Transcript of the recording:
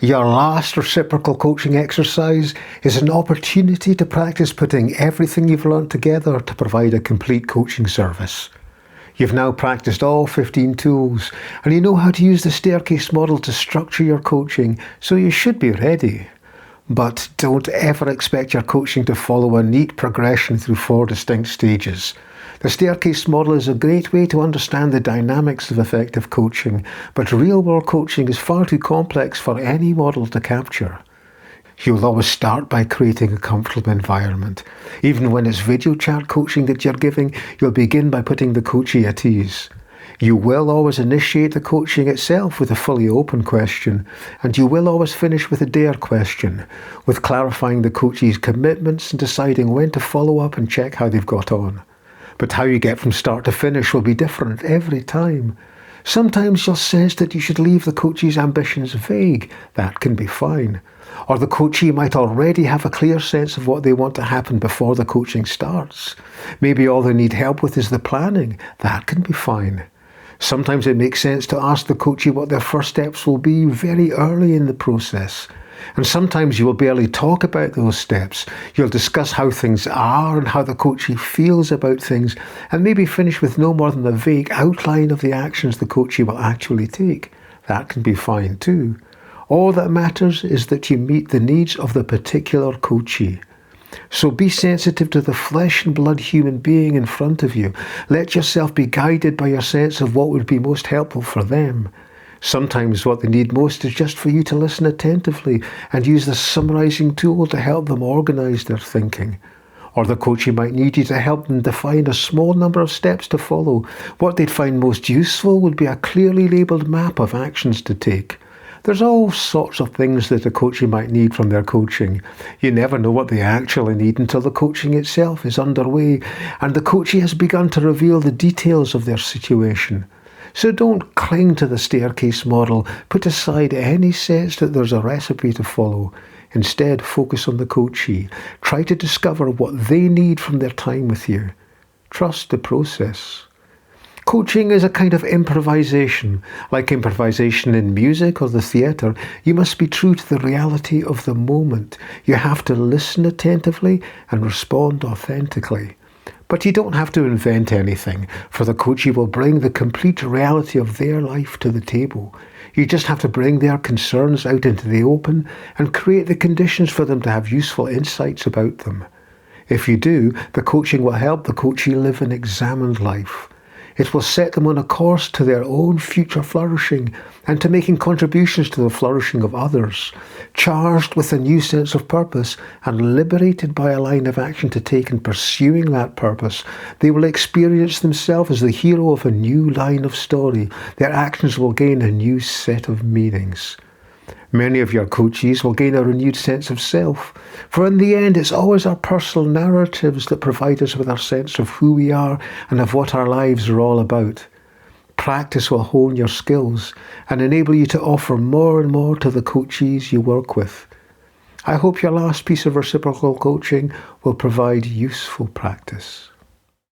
Your last reciprocal coaching exercise is an opportunity to practice putting everything you've learned together to provide a complete coaching service. You've now practiced all 15 tools, and you know how to use the staircase model to structure your coaching, so you should be ready. But don't ever expect your coaching to follow a neat progression through 4 distinct stages. The staircase model is a great way to understand the dynamics of effective coaching, but real-world coaching is far too complex for any model to capture. You'll always start by creating a comfortable environment. Even when it's video chat coaching that you're giving, you'll begin by putting the coachee at ease. You will always initiate the coaching itself with a fully open question, and you will always finish with a dare question, with clarifying the coachee's commitments and deciding when to follow up and check how they've got on. But how you get from start to finish will be different every time. Sometimes you'll sense that you should leave the coachee's ambitions vague. That can be fine. Or the coachee might already have a clear sense of what they want to happen before the coaching starts. Maybe all they need help with is the planning. That can be fine. Sometimes it makes sense to ask the coachee what their first steps will be very early in the process. And sometimes you will barely talk about those steps. You'll discuss how things are and how the coachee feels about things, and maybe finish with no more than a vague outline of the actions the coachee will actually take. That can be fine too. All that matters is that you meet the needs of the particular coachee. So be sensitive to the flesh and blood human being in front of you. Let yourself be guided by your sense of what would be most helpful for them. Sometimes what they need most is just for you to listen attentively and use the summarizing tool to help them organize their thinking. Or the coachee might need you to help them define a small number of steps to follow. What they'd find most useful would be a clearly labeled map of actions to take. There's all sorts of things that a coachee might need from their coaching. You never know what they actually need until the coaching itself is underway and the coachee has begun to reveal the details of their situation. So don't cling to the staircase model. Put aside any sense that there's a recipe to follow. Instead, focus on the coachee. Try to discover what they need from their time with you. Trust the process. Coaching is a kind of improvisation. Like improvisation in music or the theatre, you must be true to the reality of the moment. You have to listen attentively and respond authentically. But you don't have to invent anything, for the coachee will bring the complete reality of their life to the table. You just have to bring their concerns out into the open and create the conditions for them to have useful insights about them. If you do, the coaching will help the coachee live an examined life. It will set them on a course to their own future flourishing and to making contributions to the flourishing of others. Charged with a new sense of purpose and liberated by a line of action to take in pursuing that purpose, they will experience themselves as the hero of a new line of story. Their actions will gain a new set of meanings. Many of your coachees will gain a renewed sense of self, for in the end it's always our personal narratives that provide us with our sense of who we are and of what our lives are all about. Practice will hone your skills and enable you to offer more and more to the coachees you work with. I hope your last piece of reciprocal coaching will provide useful practice.